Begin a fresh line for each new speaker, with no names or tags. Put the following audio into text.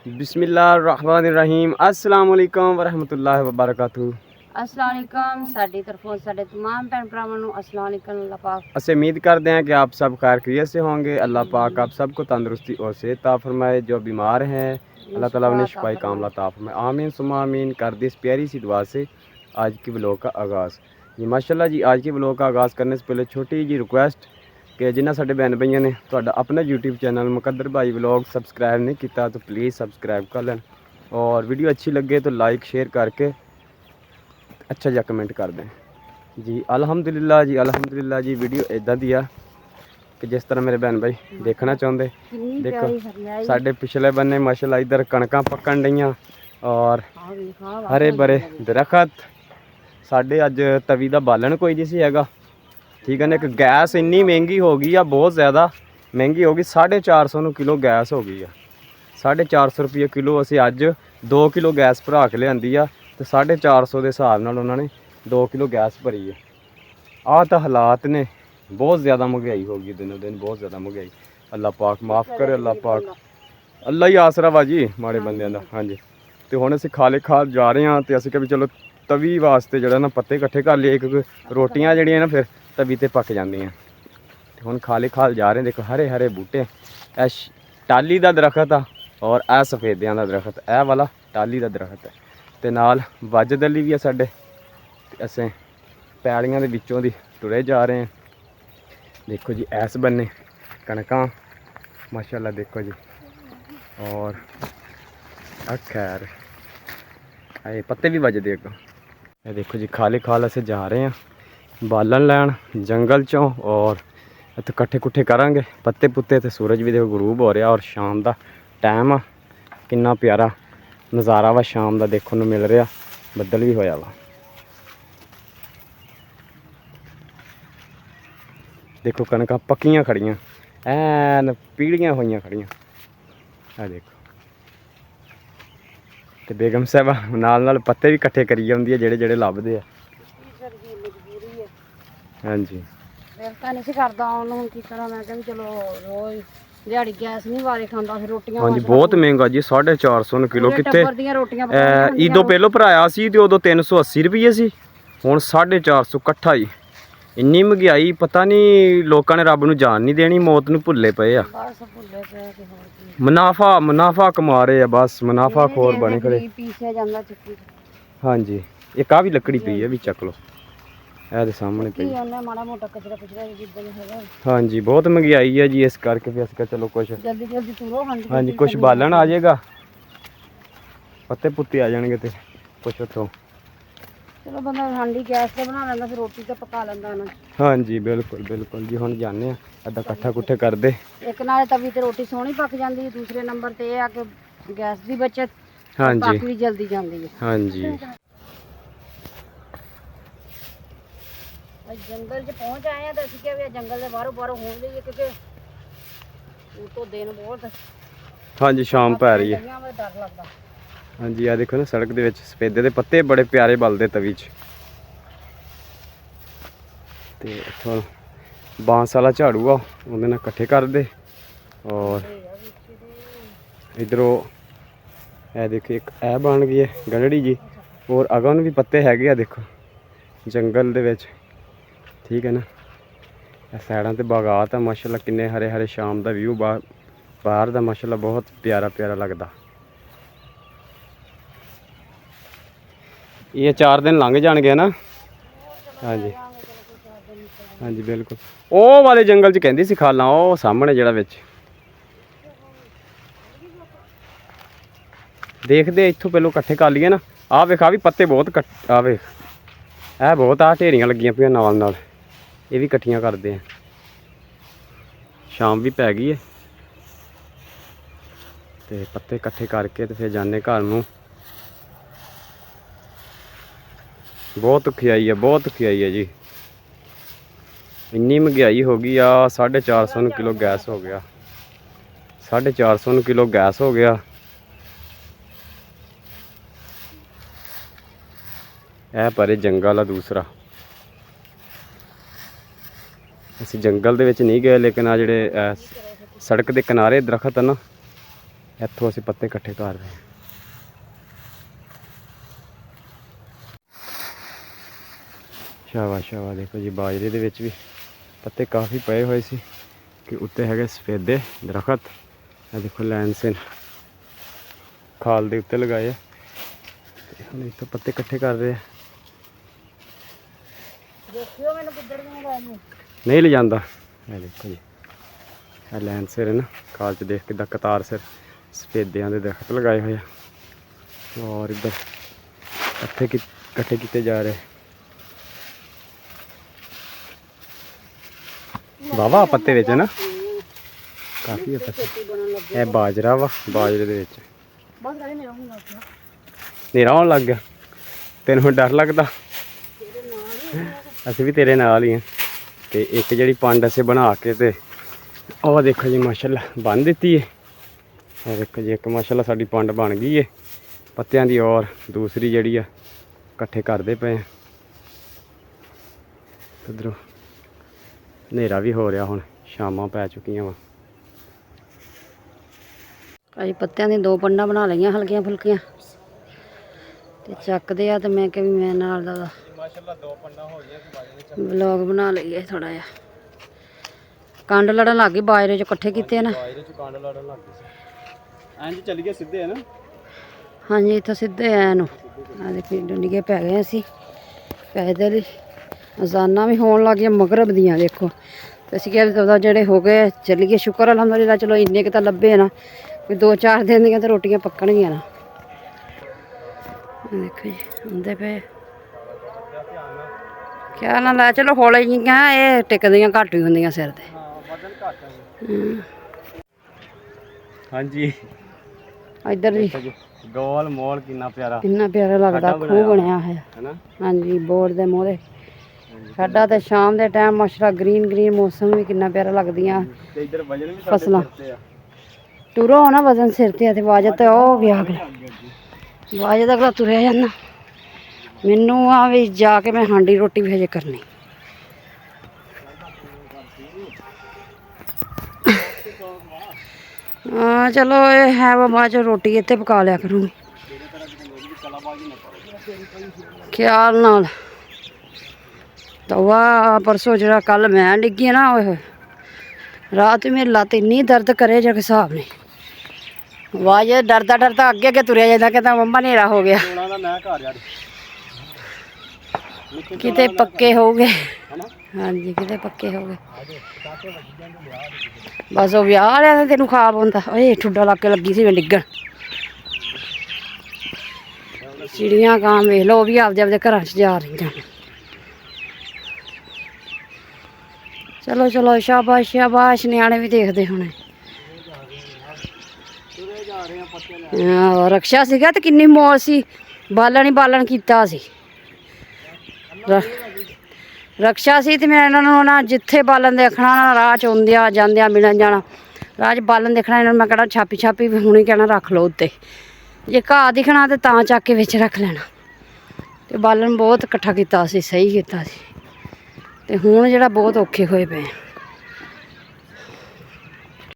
बिस्मिल्लाहिर्रहमानिर्रहीम अस्सलाम वालेकुम वरहमतुल्लाहि वबरकातुहू।
अस्सलाम वालेकुम साडी तरफों साडे तमाम भैन भरावां नूं अस्सलाम वालेकुम। अल्लाह पाक
ਅਸੀਂ उम्मीद करते हैं कि आप सब खैर खैरियत से होंगे। अल्लाह पाक आप सबको तंदुरुस्ती और सेहत अता फरमाए। जो बीमार हैं अल्लाह ताला उन्हें शिफाई कामला अता फरमाए। आमीन सुम्मा आमीन। कर दी इस प्यारी सी दुआ से आज की व्लॉग का आगाज़। जी माशाल्लाह जी, आज की व्लॉग का आगाज़ करने से पहले छोटी जी रिक्वेस्ट कि जिन्हें साडे भैन भाइयों ने तुहाडा अपना यूट्यूब चैनल मुकद्दर भाई व्लॉग सबसक्राइब नहीं किया तो प्लीज़ सबसक्राइब कर लें, और वीडियो अच्छी लगे तो लाइक शेयर करके अच्छा जा कमेंट कर दें जी। अल्हम्दुलिल्लाह जी वीडियो इदां दी आ कि जिस तरह मेरे भैन भाई देखना चाहते। देखो साढ़े पिछले बन्ने माशाल्लाह इधर कणकां पकन डईयां और हरे भरे दरखत। साढ़े अज तवी का बालन कोई नहीं सी हैगा, ठीक है ना। एक गैस इन्नी महंगी हो गई है, बहुत ज़्यादा महंगी हो गई। 450 ਨੂੰ किलो गैस हो गई है। 450 रुपये किलो। असी अज 2 किलो गैस भरा के लियांदी आ तो 450 के हिसाब नाल उन्होंने 2 किलो गैस भरी है। आ तो हालात ने, बहुत ज़्यादा महंगाई हो गई दिनों दिन, बहुत ज़्यादा महंगाई। अल्लाह पाक माफ़ करे, अल्लाह पाक, अल्लाह ही आसरा वा जी माड़े बंदियां दा। हाँ जी, तो हुण असीं खाले खाल जा रहे हैं तो असीं कहा भी चलो तवी वास्ते जो ना पत्ते इकट्ठे कर लिए, एक रोटियां जड़ियां ना फिर तवी ते पक जांदियां। हुण खाले खाल जा रहे हैं। देखो हरे हरे बूटे, ऐ टाली का दरखत आ और ऐ सफेदियां दा दरखत, ऐ वाला टाली का दरखत है। तो नाल वज दली भी है साडे। असें पैलियां दे विचों दी टुरे जा रहे हैं। देखो जी ऐस बन्ने कणकां माशाल्लाह देखो जी, और खैर ये पत्ते भी बजदे अगों। ये देखो जी खाली खाल असें जा रहे हैं बालन लैन जंगल चों, और इत्थे कट्ठे कुट्ठे करांगे पत्ते पुत्ते। तो सूरज भी देखो गरूब हो रहा और शाम का टाइम आ, कितना प्यारा नज़ारा वा शाम का देखने को मिल रहा। बदल भी होया वा, देखो कणकां पक्कियां खड़ियां ऐन पीड़ियां होइयां खड़ियां। आ देखो तो बेगम साहबा नाल नाल पत्ते भी कट्ठे करी आउंदी है जेड़े जेड़े लभदे आ। हाँ जी
वेखता नहीं सी करदा ओनू हुण की करा। मैं कहा चलो रोज दिहाड़ी गैस नहीं वारे खांदा फिर रोटियां।
हाँ जी बहुत महंगा जी, 450 ਨੂੰ किलो। कितने ईदों पहलों भराया सी तो उदों 380 रुपये सी, हुण 450 इकट्ठा ही। इन्नी महंगाई, पता नहीं लोगों ने रब नूं जान नहीं देनी, मौत नूं भुल्ले पे आ। मुनाफा मुनाफा कमा रहे हैं, बस मुनाफा खोर बने खड़े। हाँ जी एक आ भी लकड़ी पई है भी चक लो, ए सामने पई। हाँ जी बहुत महंगाई है जी, इस करके फिर अस चलो कुछ
जल्दी जल्दी तुरो।
हाँ जी कुछ बालन आ जाएगा, पत्ते पुत्ते आ जाएंगे तो कुछ उतों
चलो बंदा हांडी गैस पे बना लेंदा, फिर रोटी तो पका लेंदा ना।
हाँ जी बिल्कुल बिल्कुल जी। हुण जाने अद्धा कट्ठा कुट्ठे कर दे। एक
नाले तवी ते रोटी सोहनी पक जाती है, दूसरे नंबर ते ये आ कि गैस की बचत।
हाँ जी
पक भी जल्दी जाती है।
हाँ जी
जंगल च पहुंच आए हैं तो असं क्या जंगल के बाहरों बाहरों होने देइए क्योंकि तो दिन बहुत।
हाँ जी शाम पै रही है।
डर लगता।
हाँ जी आ देखो ना सड़क दे विच सफेदे दे पत्ते बड़े प्यारे बलदे तवी च। ते इत्थों बांस वाला झाड़ू आ उहदे नाल कट्ठे कर दे, और इधरों ए देखो एक ए बन गई है गड़ड़ी जी, और अगों भी पत्ते हैगे आ देखो जंगल दे विच, ठीक है ना। साइडां ते बागात है माशाल्लाह, किन्ने हरे हरे। शाम का व्यू बाहर का माशाल्लाह बहुत प्यारा प्यारा लगता। ये 4 दिन लंघ जाणगे ना। हाँ जी हाँ जी बिल्कुल। वो वाले जंगल च कहंदी सी खाला, वो सामने जिहड़ा विच देखते इत्थों पहलों कट्ठे कर लिए ना। आ वेख आ भी पत्ते बहुत कट आ वेख ऐ बहुत आ ढेरियां लगियां पियां नाल नाल, ये भी कट्ठियां करते हैं। शाम भी पै गई है तो पत्ते कट्ठे करके तो फिर जाने घर नूं। बहुत खियाई है, बहुत खियाई है जी। इन्नी महंगाई हो गई आ, 450 किलो गैस हो गया, 450 किलो गैस हो गया। यह परे जंगल आ दूसरा, असीं जंगल दे विच नहीं गए, लेकिन आ जिहड़े सड़क के किनारे दरखत है ना ਇੱਥੋਂ ਅਸੀਂ ਪੱਤੇ ਇਕੱਠੇ ਕਰ ਰਹੇ ਹਾਂ। ਸ਼ਾਬਾਸ਼ ਸ਼ਾਬਾਸ਼, ਦੇਖੋ ਜੀ ਬਾਜਰੇ ਦੇ ਵਿੱਚ ਵੀ ਪੱਤੇ ਕਾਫੀ ਪਏ ਹੋਏ ਸੀ ਕਿ ਉੱਤੇ ਹੈਗੇ ਸਫੇਦੇ ਦਰਖਤ। ਇਹ ਦੇਖੋ ਲਾਈਨ ਸੇ ਖਾਲ ਦੇ ਉੱਤੇ ਲਗਾਏ ਆ। ਤੇ ਹੁਣ ਇੱਥੋਂ ਪੱਤੇ ਇਕੱਠੇ ਕਰ ਰਹੇ ਆ।
ਦੇਖਿਓ ਮੈਨੂੰ ਕਿੱਧਰ ਨੂੰ ਲੈ ਨੂੰ
ਨਹੀਂ ਲੈ ਜਾਂਦਾ। ਇਹ ਦੇਖੋ ਜੀ ਇਹ ਲਾਈਨ ਸਿਰ ਹੈ ਨਾ, ਖਾਲ 'ਚ ਦੇਖ ਕਿੱਦਾਂ ਕਤਾਰ ਸਿਰ ਸਫੇਦਿਆਂ ਦੇ ਦਰਖਤ ਲਗਾਏ ਹੋਏ ਆ। ਔਰ ਇੱਧਰ ਪੱਤੇ ਇਕੱਠੇ ਕੀਤੇ ਜਾ ਰਹੇ। ਵਾਵਾ ਪੱਤੇ ਵਿੱਚ ਨਾ ਕਾਫੀ ਹੈ ਪੱਤੇ। ਇਹ ਬਾਜਰਾ ਵਾ, ਬਾਜਰੇ ਦੇ ਵਿੱਚ
ਬਸ ਕਰੇ ਨਹੀਂ ਰਹੂੰਗਾ
ਹਨੇਰਾ ਆਉਣ ਲੱਗ ਗਿਆ। ਤੈਨੂੰ ਹੁਣ ਡਰ ਲੱਗਦਾ? ਅਸੀਂ ਵੀ ਤੇਰੇ ਨਾਲ ਹੀ ਹਾਂ। ਤੇ ਇੱਕ ਜਿਹੜੀ ਪੰਡ ਅਸੀਂ ਬਣਾ ਕੇ ਤੇ ਉਹ ਦੇਖੋ ਜੀ ਮਾਸ਼ਾਅੱਲਾ ਬੰਨ ਦਿੱਤੀ ਹੈ। ਇਹ ਦੇਖੋ ਜੀ ਇੱਕ ਮਾਸ਼ਾਅੱਲਾ ਸਾਡੀ ਪੰਡ ਬਣ ਗਈ ਹੈ ਪੱਤਿਆਂ ਦੀ। ਔਰ ਦੂਸਰੀ ਜਿਹੜੀ ਆ ਇਕੱਠੇ ਕਰਦੇ ਪਏ ਆ। ਇੱਧਰੋਂ ਹਨੇਰਾ ਵੀ ਹੋ ਰਿਹਾ, ਹੁਣ ਸ਼ਾਮਾਂ ਪੈ ਚੁੱਕੀਆਂ ਵਾ।
ਅਸੀਂ ਪੱਤਿਆਂ ਦੀ 2 ਪੰਡਾਂ ਬਣਾ ਲਈਆਂ ਹਲਕੀਆਂ ਫੁਲਕੀਆਂ ਤੇ ਚੱਕਦੇ ਆ। ਤੇ ਮੈਂ ਕਿਹਾ ਵੀ ਮੈਂ ਨਾਲ ਦਾ
ਮਾਸ਼ਾਅੱਲਾ 2 ਪੰਡਾਂ ਹੋ ਗਈਆਂ।
ਵਲੌਗ ਬਣਾ ਲਈਏ ਥੋੜਾ ਜਿਹਾ। ਕੰਡ ਲੜਨ ਲੱਗ ਗਈ ਬਾਜਰੇ 'ਚ ਇਕੱਠੇ ਕੀਤੇ ਨਾ।
ਬਾਜਰੇ 'ਚ ਕੰਡ ਲੜਨ ਲੱਗ ਗਈ ਸੀ। ਇੰਜ ਚੱਲ ਗਏ ਸਿੱਧੇ ਹੈ ਨਾ।
ਹਾਂਜੀ ਇੱਥੋਂ ਸਿੱਧੇ ਆਇਆ ਨੂੰ ਆ ਦੇਖੀ ਡੰਡੀਏ ਪੈ ਗਏ ਅਸੀਂ ਪੈਦਲ ਹੀ। ਅਜ਼ਾਨਾਂ ਵੀ ਹੋਣ ਲੱਗ ਗਈਆਂ ਮਗਰਬ ਦੀਆਂ ਦੇਖੋ। ਤੇ ਅਸੀਂ ਕਿਹਾ ਵੀ ਜਿਹੜੇ ਹੋ ਗਏ ਚੱਲੀਏ। ਸ਼ੁਕਰ ਅਲਹਮਦੁਲਿਲਾ ਚਲੋ ਇੰਨੇ ਕੁ ਤਾਂ ਲੱਭੇ ਨਾ, ਵੀ 2-4 ਦਿਨ ਦੀਆਂ ਤਾਂ ਰੋਟੀਆਂ ਪੱਕਣਗੀਆਂ ਨਾ। ਦੇਖੋ ਜੀ ਹੁੰਦੇ ਪਏ ਕਿਆ ਨਾ ਲੈ ਚਲੋ ਹੌਲੇ ਜਿਹੀਆਂ ਇਹ ਟਿਕਦੀਆਂ ਘੱਟ ਹੀ ਹੁੰਦੀਆਂ ਸਿਰ ਤੇ।
ਹਾਂਜੀ
ਇੱਧਰ ਵੀ
ਗੋਲ ਮੋਲ ਕਿੰਨਾ ਪਿਆਰਾ,
ਕਿੰਨਾ ਪਿਆਰਾ ਲੱਗਦਾ ਖੂਹ ਬਣਿਆ ਹੋਇਆ
ਹੈਨਾ।
ਹਾਂਜੀ ਬੋਰਡ ਦੇ ਮੂਹਰੇ ਸਾਡਾ। ਤੇ ਸ਼ਾਮ ਦੇ ਟਾਈਮ ਮਾਸ਼ਾਅੱਲਾ ਗ੍ਰੀਨ ਗ੍ਰੀਨ ਮੌਸਮ ਵੀ ਕਿੰਨਾ ਪਿਆਰਾ ਲੱਗਦੀਆਂ
ਤੇ ਇੱਧਰ ਵਜਨ ਵੀ
ਫਸਲਾਂ।
ਤੇ ਆ
ਤੁਰੋ ਨਾ ਵਜ਼ਨ ਸਿਰ ਤੇ ਆ ਤੇ ਵਾਜਤ ਤੇ ਉਹ ਗਿਆ ਅਗਲਾ ਵਾਜਤ ਅਗਲਾ ਤੁਰਿਆ ਜਾਂਦਾ। ਮੈਨੂੰ ਆ ਵੀ ਜਾ ਕੇ ਮੈਂ ਹਾਂਡੀ ਰੋਟੀ ਵੀ ਹਜੇ ਕਰਨੀ। ਹਾਂ ਚਲੋ ਇਹ ਹੈ ਵਾ, ਬਾਅਦ ਚ ਰੋਟੀ ਇੱਥੇ ਪਕਾ ਲਿਆ ਕਰੂੰਗੀ ਖਿਆਲ ਨਾਲ। ਤਵਾ ਪਰਸੋਂ ਜਿਹੜਾ ਕੱਲ ਮੈਂ ਡਿੱਗੀ ਨਾ, ਉਹ ਰਾਤ ਮੇਰੀ ਲੱਤ ਇੰਨੀ ਦਰਦ ਕਰੇ ਜਾ ਕੇ ਹਿਸਾਬ ਨਹੀਂ। ਆਵਾਜ਼ ਡਰਦਾ ਡਰਦਾ ਅੱਗੇ ਅੱਗੇ ਤੁਰਿਆ ਜਾਂਦਾ, ਕਹਿੰਦਾ ਮੰਮਾ ਹਨੇਰਾ ਹੋ ਗਿਆ। ਕਿਤੇ ਪੱਕੇ ਹੋ ਗਏ। ਹਾਂਜੀ ਕਿਤੇ ਪੱਕੇ ਹੋ ਗਏ। ਬਸ ਉਹ ਵਿਆਹ ਵਾਲਿਆਂ ਨੇ ਤੈਨੂੰ ਖਾਬ ਹੁੰਦਾ। ਓਏ ਠੁੱਡਾ ਲਾ ਕੇ ਲੱਗੀ ਸੀ ਮੈਂ ਡਿੱਗਣ। ਚਿੜੀਆਂ ਕਾਂ ਵੇਖ ਲਓ, ਉਹ ਵੀ ਆਪਦੇ ਆਪਦੇ ਘਰਾਂ 'ਚ ਜਾ ਰਹੀਆਂ। ਚਲੋ ਚਲੋ ਸ਼ਾਬਾਸ਼ ਸ਼ਾਬਾਸ਼, ਨਿਆਣੇ ਵੀ ਦੇਖਦੇ ਹੋਣੇ। ਰਕਸ਼ਾ ਸੀਗਾ ਤੇ ਕਿੰਨੀ ਮੌਜ ਸੀ, ਬਾਲਣ ਹੀ ਬਾਲਣ ਕੀਤਾ ਸੀ। ਰਕਸ਼ਾ ਸੀ ਤੇ ਮੈਂ ਇਹਨਾਂ ਨੂੰ ਨਾ ਜਿੱਥੇ ਬਾਲਣ ਦੇਖਣਾ ਨਾ, ਰਾਹ 'ਚ ਆਉਂਦਿਆਂ ਜਾਂਦਿਆਂ ਮਿਲਣ ਜਾਣਾ, ਰਾਹ 'ਚ ਬਾਲਣ ਦੇਖਣਾ ਇਹਨਾਂ ਨੂੰ ਮੈਂ ਕਹਿਣਾ ਛਾਪੀ ਛਾਪੀ ਵੀ ਹੁਣੀ ਕਹਿਣਾ ਰੱਖ ਲਓ ਉੱਤੇ। ਜੇ ਘਾਹ ਦਿਖਣਾ ਤੇ ਤਾਂ ਚੱਕ ਕੇ ਵਿੱਚ ਰੱਖ ਲੈਣਾ। ਤੇ ਬਾਲਣ ਬਹੁਤ ਇਕੱਠਾ ਕੀਤਾ ਸੀ, ਸਹੀ ਕੀਤਾ ਸੀ। ਤੇ ਹੁਣ ਜਿਹੜਾ ਬਹੁਤ ਔਖੇ ਹੋਏ ਪਏ।